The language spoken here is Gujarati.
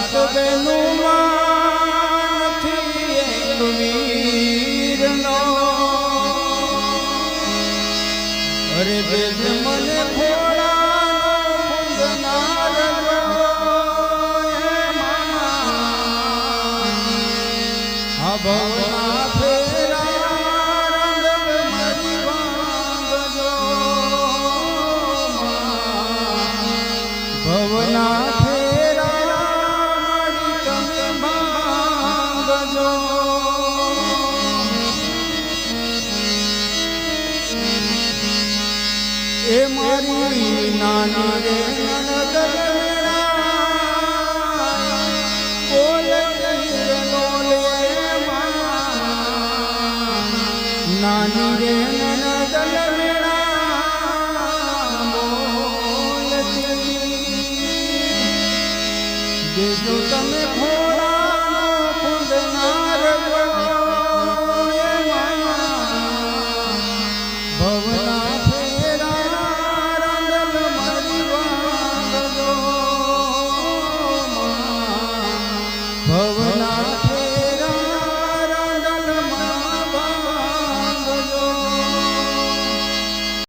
વાત બેનું માનથી વીરનો અરે બેન મને ખોળાનો આ ભવના ફેરા રંગ મારી વાંગજો ભવના એ મારી નાની રે નણદલડા બોલતી રે બોલે નાની રે નણદલડા બોલતી દેજો તમે